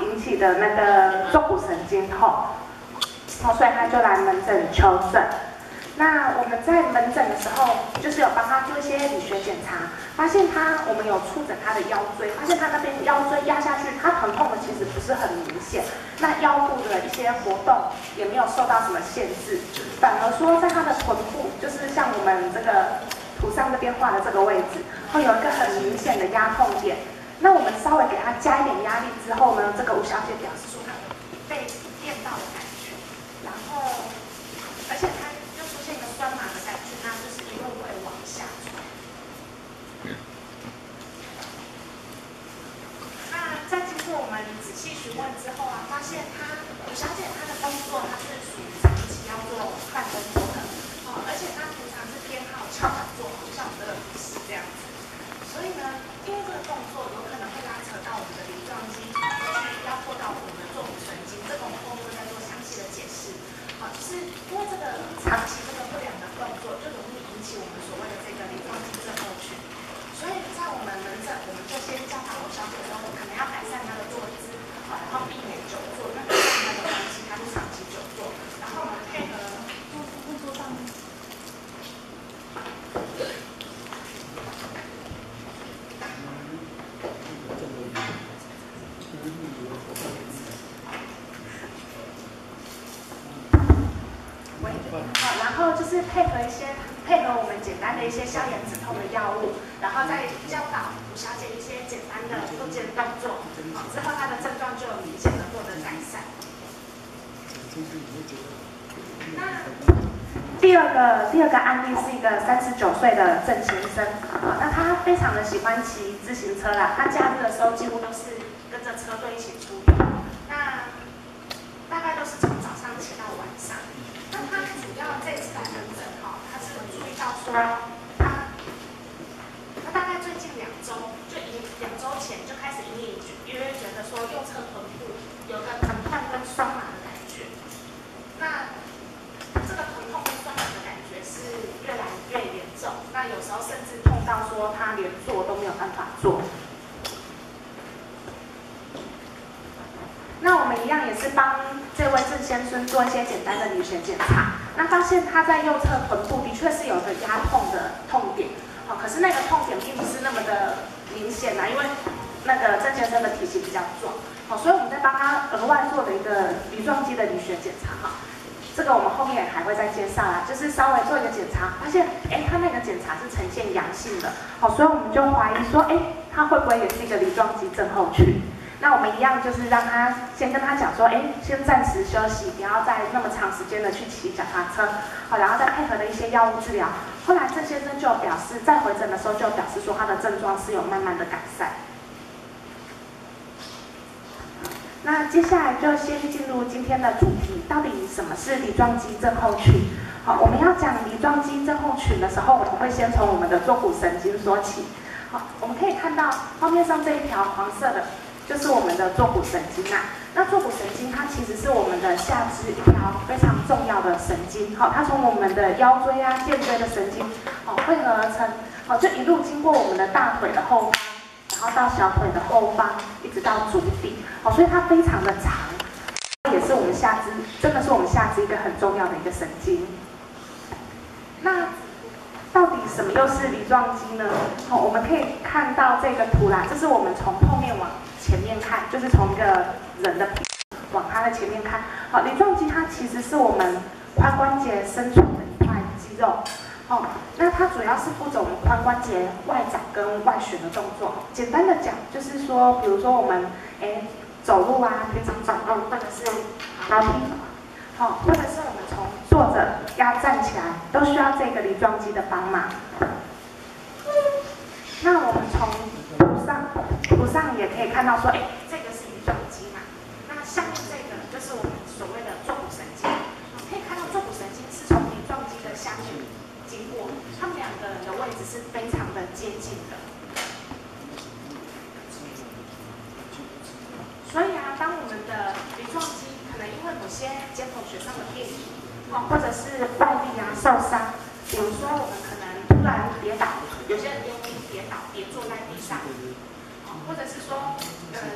引起的那个坐骨神经痛，所以他就来门诊求诊。那我们在门诊的时候，就是有帮他做一些理学检查，发现我们有触诊他的腰椎，发现他那边腰椎压下去，他疼痛的其实不是很明显，那腰部的一些活动也没有受到什么限制，反而说在他的臀部，就是像我们这个图上这边画的这个位置，会有一个很明显的压痛点。那我们稍微给他加一点压力之后呢，这个吴小姐表示说她有被电到的感觉，然后而且她就出现一个酸麻的感觉，那就是一路会往下传。那在经过我们仔细询问之后啊，发现吴小姐她的工作她是属于长期要做办公桌的，而且她平常是偏好翘脚做，像我们的护士这样子。所以呢，因为这个动作有可能会拉扯到我们的梨状肌，压迫到我们的坐骨神经，这个我们后面会再做详细的解释。就是因为这个长期这个不良的动作，就容易引起我们所谓的这个梨状肌症候群。所以在我们门诊，我们就先教导我小姐说，可能要改善她的坐姿，然后避免久坐，那改善她的关系，她是长期久坐，然后我们配合坐上。然后就是配合我们简单的一些消炎止痛的药物，然后再教导吴小姐一些简单的复健动作，之后她的症状就有明显的获得改善。那第二个案例是一个39岁的郑先生，那他非常的喜欢骑自行车啦，他假日的时候几乎都是跟着车队一起出游，那大概都是从早上骑到晚上。那他主要这次来门诊他是注意到说他大概最近2周，就2周前就开始隐隐约约觉得说右侧臀部有个疼痛跟酸麻的感觉，那这个疼痛跟酸麻的感觉是越来越严重，那有时候甚至痛到说他连坐都没有办法坐。那我们一样也是帮这位郑先生做一些简单的理学检查，那发现他在右侧臀部的确是有个压痛的痛点，可是那个痛点并不是那么的明显因为那个郑先生的体型比较壮，所以我们在帮他额外做了一个梨状肌的理学检查这个我们后面还会再介绍啦，就是稍微做一个检查，发现他那个检查是呈现阳性的，所以我们就怀疑说他会不会也是一个梨状肌症候群。那我们一样就是让他先跟他讲说，先暂时休息，不要再那么长时间的去骑脚踏车，然后再配合的一些药物治疗。后来郑先生就表示，在回诊的时候就表示说，他的症状是有慢慢的改善。那接下来就先进入今天的主题，到底什么是梨状肌症候群？我们要讲梨状肌症候群的时候，我们会先从我们的坐骨神经说起。我们可以看到画面上这一条黄色的，就是我们的坐骨神经那坐骨神经它其实是我们的下肢一条非常重要的神经，它从我们的腰椎肩椎的神经汇合而成，就一路经过我们的大腿的后方，然后到小腿的后方，一直到足底，所以它非常的长，也是我们下肢，真的是我们下肢一个很重要的一个神经。那到底什么又是梨状肌呢？我们可以看到这个图啦，这是我们从后面往前面看，就是从一个人的往他的前面看。梨状肌它其实是我们髋关节深处的一块肌肉。那它主要是负责我们髋关节外展跟外旋的动作。简单的讲，就是说，比如说我们走路平常走路或者是楼梯，或者是我们从坐着要站起来，都需要这个梨状肌的帮忙。那我们从图上也可以看到说，这个是梨状肌嘛。那下面这个就是我们所谓的坐骨神经。可以看到坐骨神经是从梨状肌的下面经过，它们2个人的位置是非常的接近的。所以当我们的梨状肌可能因为某些解剖学上的变异，或者是外力受伤，比如说我们可能突然跌倒，有些人因为跌倒跌坐在地上，或者是说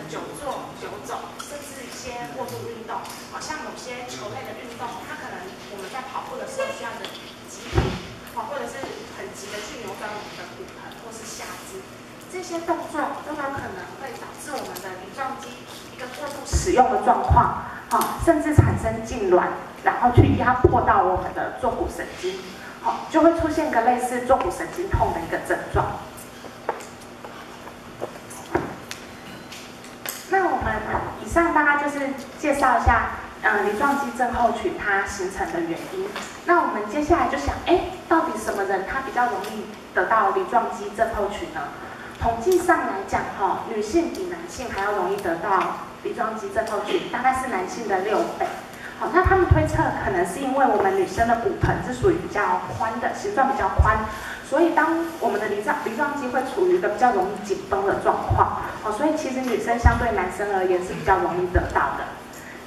久坐、久走，甚至一些过度运动，好像某些球类的运动，它可能我们在跑步的时候需要的急停，或者是很急的去扭转我们的骨盆或是下肢，这些动作都有可能会导致我们的梨状肌一个过度使用的状况，甚至产生痉挛，然后去压迫到我们的坐骨神经，就会出现个类似坐骨神经痛的一个症状。那我们以上大概就是介绍一下梨状肌症候群它形成的原因。那我们接下来就想，到底什么人他比较容易得到梨状肌症候群呢？统计上来讲，女性比男性还要容易得到梨状肌症候群，大概是男性的6倍。好，那他们推测可能是因为我们女生的骨盆是属于比较宽的，形状比较宽，所以当我们的梨状肌会处于一个比较容易紧绷的状况，所以其实女生相对男生而言是比较容易得到的。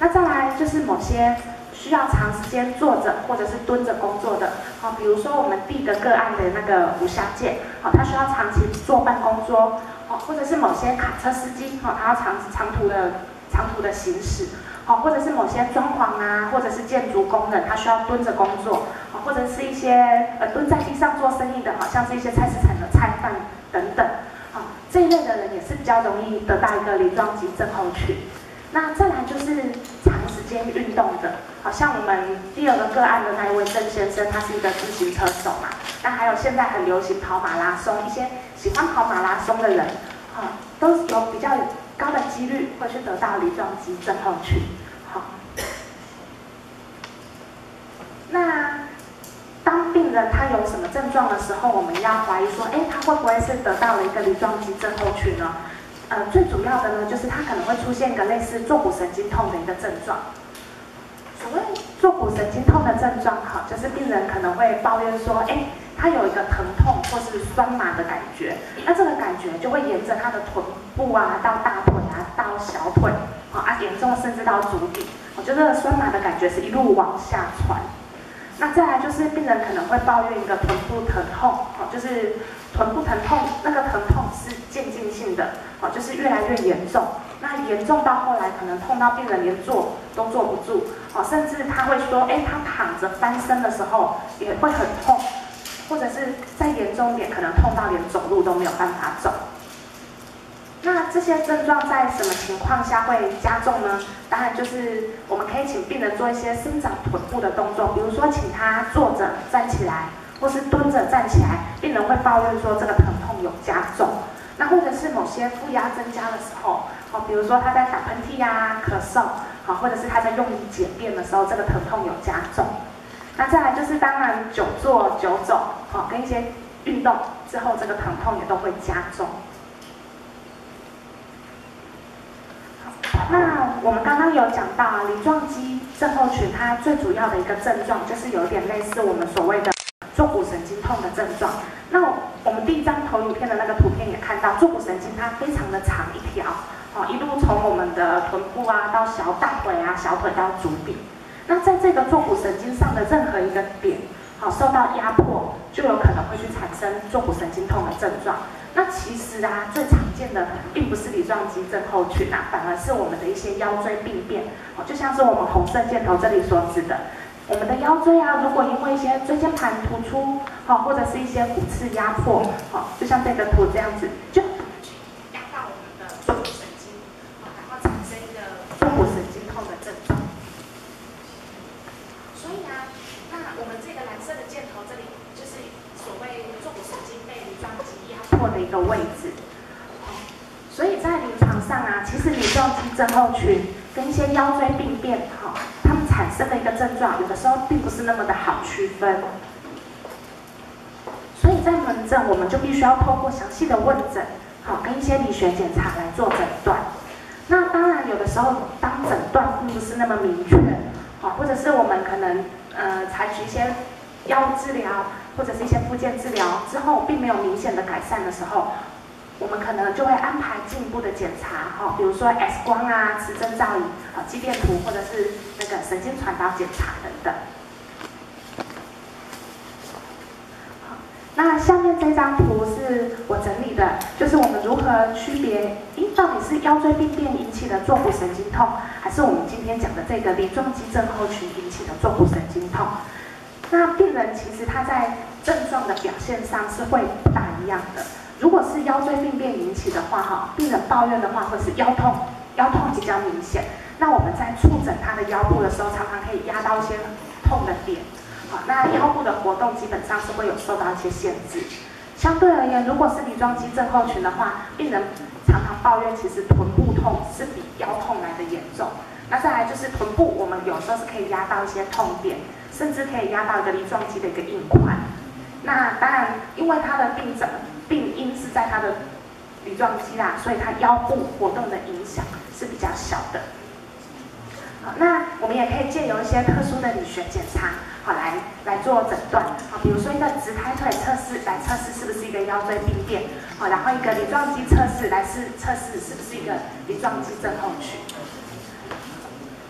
那再来就是某些需要长时间坐着或者是蹲着工作的，比如说我们第一个个案的那个吴小姐，她需要长期坐办公桌，或者是某些卡车司机，他要长途的行驶，或者是某些装潢啊，或者是建筑工人，他需要蹲着工作，或者是一些蹲在地上做生意的，好像是一些菜市场的菜贩等等，这一类的人也是比较容易得到一个梨状肌症候群。那再来就是长时间运动的，好像我们第2个个案的那一位郑先生，他是一个自行车手嘛。那还有现在很流行跑马拉松，一些喜欢跑马拉松的人，都有比较高的几率会去得到梨状肌症候群。好，那当病人他有什么症状的时候，我们要怀疑说，他会不会是得到了一个梨状肌症候群呢？最主要的呢，就是它可能会出现一个类似坐骨神经痛的一个症状。所谓坐骨神经痛的症状，就是病人可能会抱怨说，他有一个疼痛或是酸麻的感觉，那这个感觉就会沿着他的臀部啊，到大腿啊，到小腿，严重甚至到足底。我觉得酸麻的感觉是一路往下传。那再来就是病人可能会抱怨一个臀部疼痛，就是臀部疼痛，那个疼痛是渐进性的，就是越来越严重。那严重到后来可能痛到病人连坐都坐不住，甚至他会说，他躺着翻身的时候也会很痛，或者是再严重一点，可能痛到连走路都没有办法走。那这些症状在什么情况下会加重呢？当然就是我们可以请病人做一些伸展臀部的动作，比如说请他坐着站起来，或是蹲着站起来，病人会抱怨说这个疼痛有加重。那或者是某些负压增加的时候，比如说他在打喷嚏啊、咳嗽，或者是他在用力解便的时候，这个疼痛有加重。那再来就是当然久坐久走，跟一些运动之后，这个疼痛也都会加重。那我们刚刚有讲到梨状肌症候群，它最主要的一个症状就是有点类似我们所谓的坐骨神经痛的症状。那我们第1张投影片的那个图片也看到，坐骨神经它非常的长一条，一路从我们的臀部啊到大腿啊，小腿到足底。那在这个坐骨神经上的任何一个点，受到压迫，就有可能会去产生坐骨神经痛的症状。那其实啊，最常见的并不是梨状肌症候群啊，反而是我们的一些腰椎病变，就像是我们红色箭头这里所指的，我们的腰椎啊，如果因为一些椎间盘突出，或者是一些骨刺压迫，就像这个图这样子，就压到我们的坐骨神经，然后产生一个坐骨神经痛的症状。所以啊，那我们这个蓝色的箭头这里，就是所谓坐骨神经被梨状肌压迫的一个位置。所以在临床上啊，其实梨状肌症候群跟一些腰椎病变，它们产生的一个症状，有的时候并不是那么的好区分。所以在门诊，我们就必须要透过详细的问诊，跟一些理学检查来做诊断。那当然，有的时候当诊断并不是那么明确，或者是我们可能采取一些药物治疗或者是一些复健治疗之后，并没有明显的改善的时候，我们可能就会安排进一步的检查，比如说 X 光啊、磁振造影、肌电图，或者是那个神经传导检查等等。那下面这张图是我整理的，就是我们如何区别腰椎病变引起的坐骨神经痛，还是我们今天讲的这个梨状肌症候群引起的坐骨神经痛？那病人其实他在症状的表现上是会不大一样的。如果是腰椎病变引起的话，病人抱怨的话会是腰痛，腰痛比较明显。那我们在触诊他的腰部的时候，常常可以压到一些痛的点。那腰部的活动基本上是会有受到一些限制。相对而言，如果是梨状肌症候群的话，病人常常抱怨其实臀部痛是比腰痛来的严重。那再来就是臀部，我们有时候是可以压到一些痛点，甚至可以压到一个梨状肌的一个硬块。那当然，因为它的病因是在它的梨状肌啦，所以它腰部活动的影响是比较小的。好，那我们也可以借由一些特殊的理学检查，好来做诊断。好，比如说一个直抬腿测试来测试是不是一个腰椎病变，好，然后一个梨状肌测试来测试是不是一个梨状肌症候群。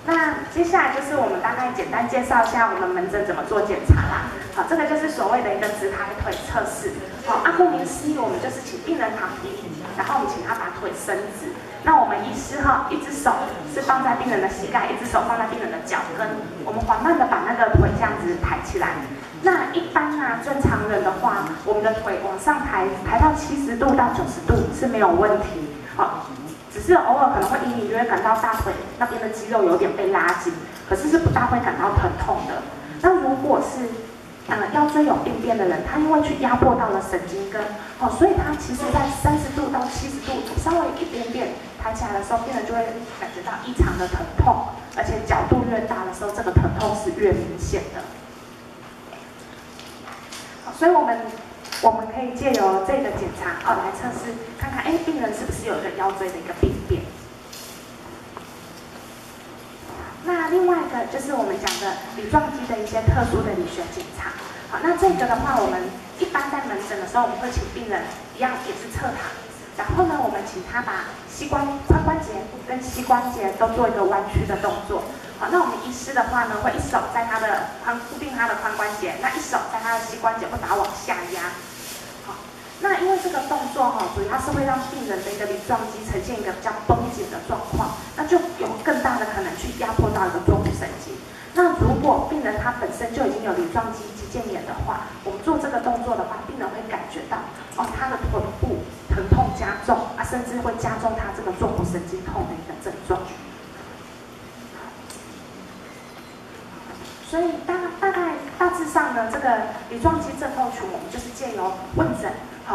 那接下来就是我们大概简单介绍一下我们门诊怎么做检查啦。好，这个就是所谓的一个直抬腿测试。好，顾名思义，我们就是请病人躺平，然后我们请他把腿伸直。那我们医师一只手是放在病人的膝盖，一只手放在病人的脚跟，我们缓慢的把那个腿这样子抬起来。那一般正常人的话，我们的腿往上抬到70度到90度是没有问题。好，只是偶尔可能会隐隐约约感到大腿那边的肌肉有点被拉紧，可是不大会感到疼痛的。那如果是腰椎有病变的人，他因为去压迫到了神经根，所以他其实在30度到70度稍微一点点抬起来的时候，病人就会感觉到异常的疼痛，而且角度越大的时候，这个疼痛是越明显的。所以我们可以借由这个检查来测试看看，病人是不是有一个腰椎的一个病变。那另外一个就是我们讲的梨状肌的一些特殊的理学检查。好，那这个的话，我们一般在门诊的时候，我们会请病人一样也是侧躺，然后呢，我们请他把髋关节跟膝关节都做一个弯曲的动作。好，那我们医师的话呢，会一手在他的固定他的髋关节，那一手在他的膝关节会把它往下压。好，那因为这个动作主要是会让病人的一个梨状肌呈现一个比较绷紧的状况，那就有更大的可能去压迫到一个坐骨神经。那如果病人他本身就已经有梨状肌肌腱炎的话，我们做这个动作的话，病人会感觉到他的臀部疼痛加重甚至会加重他这个坐骨神经痛的一个症状。所以大致上呢，这个梨状肌症候群，我们就是借由问诊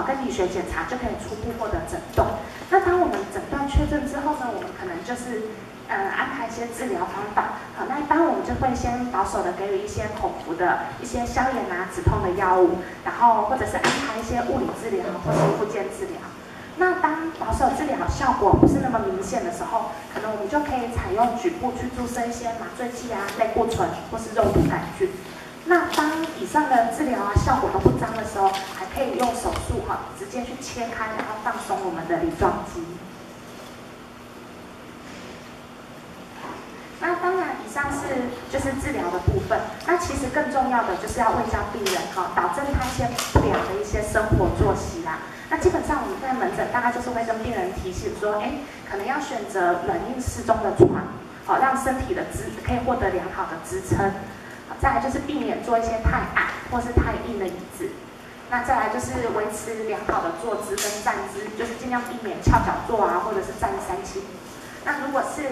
跟理学检查就可以初步获得诊断。那当我们诊断确诊之后呢，我们可能就是安排一些治疗方法。好，那一般我们就会先保守的给予一些口服的一些消炎止痛的药物，然后或者是安排一些物理治疗或是复健治疗。那当保守治疗效果不是那么明显的时候，可能我们就可以采用局部去注射一些麻醉剂类固醇或是肉毒杆菌。那当以上的治疗效果都不彰的时候，还可以用手术直接去切开，然后放松我们的梨状肌。那当然，以上就是治疗的部分。那其实更重要的就是要问一下病人导致他一些不良的一些生活作息啦。那基本上我们在门诊大概就是会跟病人提醒说，可能要选择软硬适中的床，让身体的可以获得良好的支撑。再来就是避免做一些太矮或是太硬的椅子。那再来就是维持良好的坐姿跟站姿，就是尽量避免翘脚坐或者是站3七。那如果是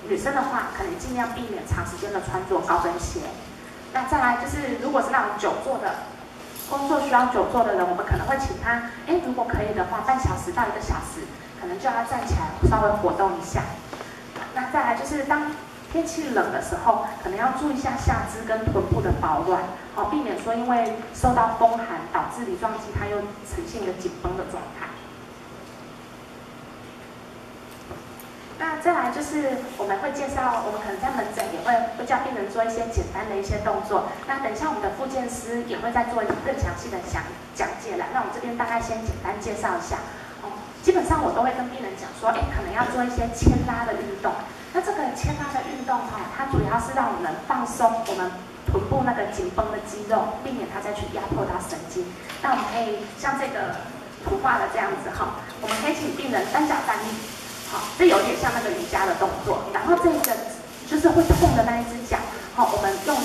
女生的话，可能尽量避免长时间的穿着高跟鞋。那再来就是，如果是那种久坐的工作需要久坐的人，我们可能会请他，如果可以的话，半小时到1个小时，可能就要站起来稍微活动一下。那再来就是当天气冷的时候，可能要注意一下下肢跟臀部的保暖，避免说因为受到风寒导致梨状肌它又呈现一个紧绷的状态。那再来就是我们会介绍，我们可能在门诊也会教病人做一些简单的一些动作。那等一下我们的复健师也会再做一个更详细的讲解了。那我们这边大概先简单介绍一下。基本上我都会跟病人讲说，可能要做一些牵拉的运动。那这个牵拉的运动它主要是让我们放松我们臀部那个紧绷的肌肉，避免它再去压迫到神经。那我们可以像这个图画的这样子我们可以请病人单脚站立。好，这有点像那个瑜伽的动作。然后这个就是会痛的那一只脚，好，我们用2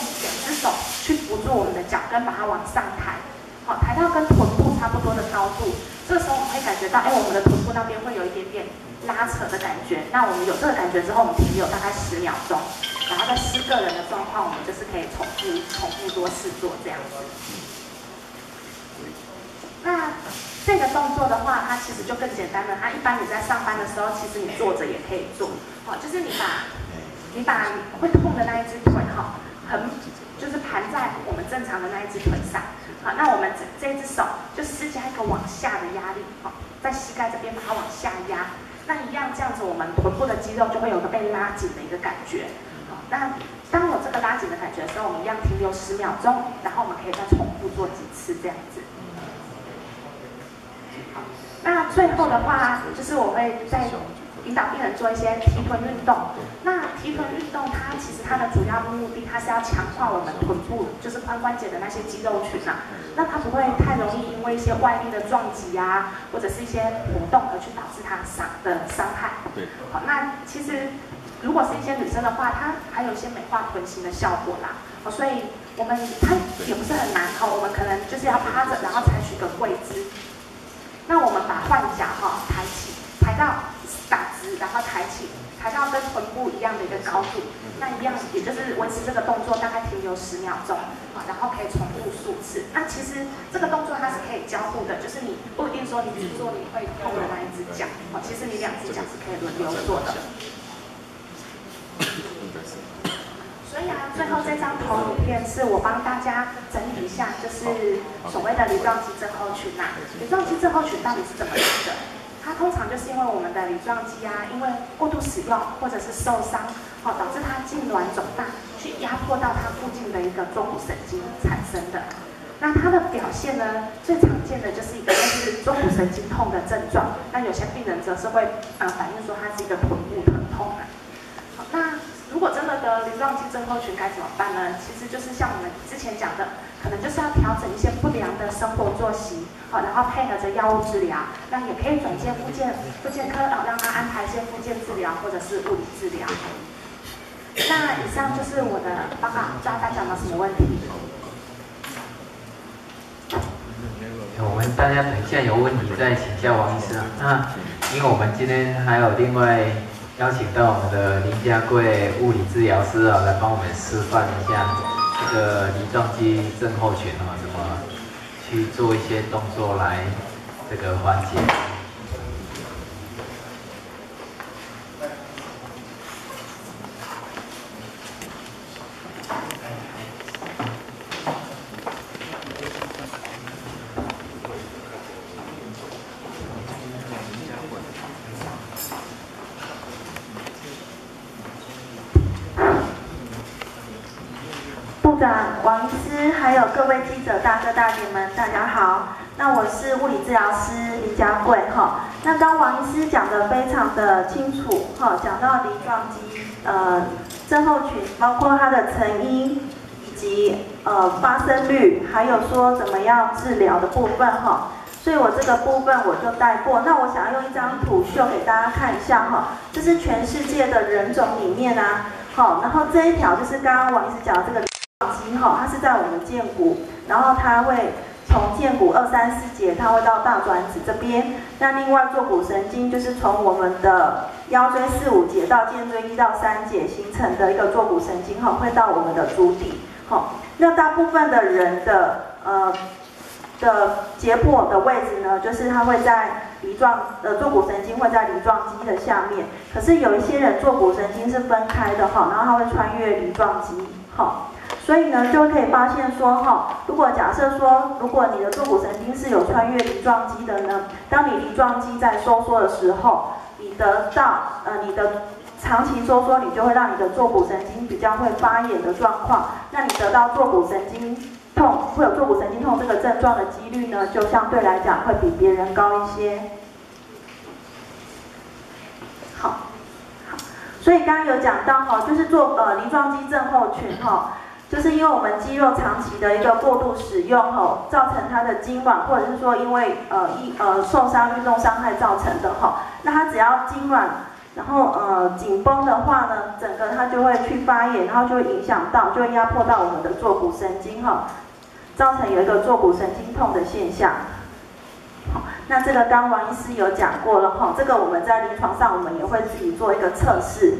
只手去扶住我们的脚跟，把它往上抬，好，抬到跟臀部差不多的高度。这个时候我们会感觉到，我们的臀部那边会有一点点拉扯的感觉。那我们有这个感觉之后，我们停留大概10秒钟，然后再视个人的状况，我们就是可以重复多次做这样子。那这个动作的话，它其实就更简单了。它一般你在上班的时候，其实你坐着也可以做。好，就是你把会痛的那一只腿就是盘在我们正常的那一只腿上。好，那我们这只手就施加一个往下的压力，好，在膝盖这边把它往下压。那一样这样子，我们臀部的肌肉就会有个被拉紧的一个感觉。好，那当有这个拉紧的感觉的时候，我们一样停留10秒钟，然后我们可以再重复做几次这样子。好，那最后的话，就是我会再引导病人做一些提臀运动。那提臀运动，它其实它的主要目的，它是要强化我们臀部，就是髋关节的那些肌肉群啊。那它不会太容易因为一些外力的撞击啊，或者是一些活动而去导致它伤害。对。好，那其实如果是一些女生的话，它还有一些美化臀型的效果啦。好，所以它也不是很难。好，我们可能就是要趴着，然后采取个跪姿。那我们把换脚抬起，抬到打直，然后抬起，抬到跟臀部一样的一个高度。那一样，也就是维持这个动作大概停留10秒钟，然后可以重复数次。那其实这个动作它是可以交互的，就是你不一定说你只做你会痛的那一只脚，其实你2只脚是可以轮流做的。所以最后这张投影片是我帮大家整理一下，就是所谓的梨状肌症候群啊。梨状肌症候群到底是怎么来的？它通常就是因为我们的梨状肌因为过度使用或者是受伤，导致它痉挛肿大，去压迫到它附近的一个坐骨神经产生的。那它的表现呢，最常见的就是一个就是坐骨神经痛的症状。那有些病人则是会反映说它是一个臀部疼痛啊。好，那如果真的得梨状肌症候群该怎么办呢？其实就是像我们之前讲的，可能就是要调整一些不良的生活作息，然后配合着药物治疗，那也可以转介复健科，让他安排一些复健治疗或者是物理治疗。那以上就是我的报告，不知道大家有没有什么问题？我们大家等一下有问题再请教王医师啊。那因为我们今天还有另外邀请到我们的林家贵物理治疗师来帮我们示范一下这个梨状肌症候群怎么去做一些动作来这个缓解。部长、王医师，还有各位记者大哥大姐们，大家好。那我是物理治疗师林家贵那刚王医师讲得非常的清楚讲到梨状肌症候群，包括它的成因以及发生率，还有说怎么样治疗的部分所以我这个部分我就带过。那我想要用一张图秀给大家看一下这是全世界的人种里面然后这一条就是刚刚王医师讲的这个梨状肌它是在我们剑骨，然后它会从剑骨2、3、4节，它会到大转子这边。那另外坐骨神经就是从我们的腰椎4、5节到肩椎1到3节形成的一个坐骨神经会到我们的足底那大部分的人的解剖的位置呢，就是它会在坐骨神经会在梨状肌的下面。可是有一些人坐骨神经是分开的然后它会穿越梨状肌所以呢，就可以发现说如果假设说，如果你的坐骨神经是有穿越梨状肌的呢，当你梨状肌在收缩的时候，你得到你的长期收缩，你就会让你的坐骨神经比较会发炎的状况。那你得到坐骨神经痛，会有坐骨神经痛这个症状的几率呢，就相对来讲会比别人高一些。好，所以刚刚有讲到就是梨状肌症候群就是因为我们肌肉长期的一个过度使用造成它的痉挛，或者是说因为受伤、运动伤害造成的那它只要痉挛然后紧绷的话呢，整个它就会去发炎，然后就会影响到，就会压迫到我们的坐骨神经哈，造成有一个坐骨神经痛的现象。好，那这个刚王医师有讲过了哈，这个我们在临床上我们也会自己做一个测试。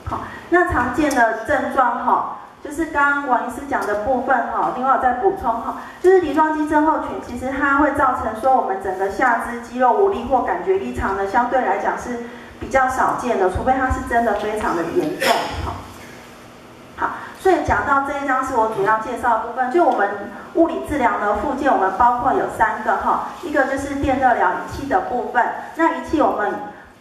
好，那常见的症状哈，就是刚刚王医师讲的部分哈，另外我再补充哈，就是梨状肌症候群，其实它会造成说我们整个下肢肌肉无力或感觉异常呢，相对来讲是比较少见的，除非它是真的非常的严重。好，所以讲到这一章是我主要介绍的部分，就我们物理治疗呢，附件我们包括有3个哈，一个就是电热疗仪器的部分，那仪器我们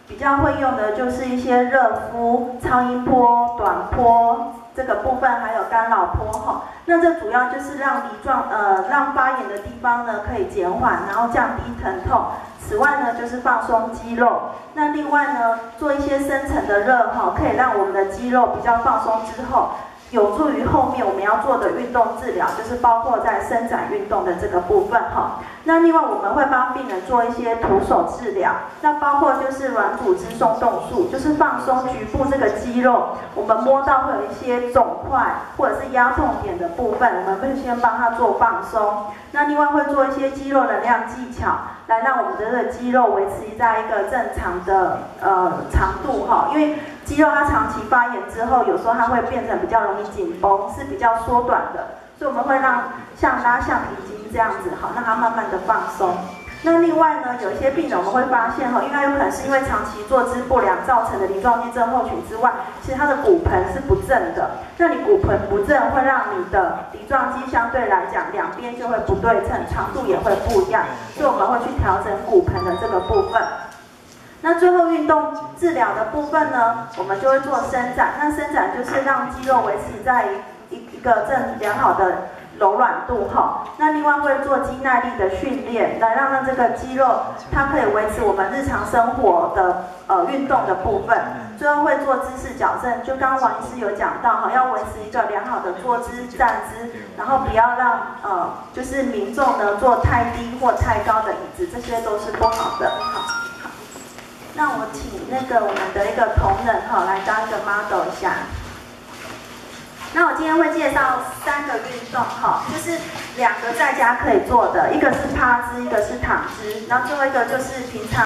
比较会用的就是一些热敷、超音波、短波这个部分，还有干扰波哈。那这主要就是让让发炎的地方呢可以减缓，然后降低疼痛。此外呢，就是放松肌肉。那另外呢，做一些深层的热哈，可以让我们的肌肉比较放松之后，有助于后面我们要做的运动治疗，就是包括在伸展运动的这个部分哈。那另外我们会帮病人做一些徒手治疗，那包括就是软组织松动术，就是放松局部这个肌肉，我们摸到会有一些肿块或者是压痛点的部分，我们会先帮它做放松。那另外会做一些肌肉能量技巧，来让我们的这个肌肉维持在一个正常的长度哈，因为肌肉它长期发炎之后，有时候它会变成比较容易紧绷，是比较缩短的，所以我们会让像拉橡皮筋这样子，好，让它慢慢的放松。那另外呢，有一些病人我们会发现哈，因为它有可能是因为长期坐姿不良造成的梨状肌症候群之外，其实它的骨盆是不正的。那你骨盆不正，会让你的梨状肌相对来讲两边就会不对称，长度也会不一样，所以我们会去调整骨盆的这个部分。那最后运动治疗的部分呢，我们就会做伸展。那伸展就是让肌肉维持在一个良好的柔软度哈。那另外会做肌耐力的训练，来让这个肌肉它可以维持我们日常生活的运动的部分。最后会做姿势矫正，就刚刚王医师有讲到哈，要维持一个良好的坐姿、站姿，然后不要让就是民众呢坐太低或太高的椅子，这些都是不好的。好，那我请那个我们的一个同仁哈来当一个 model 一下。那我今天会介绍3个运动哈，就是2个在家可以做的，一个是趴姿，一个是躺姿，然后最后一个就是平常。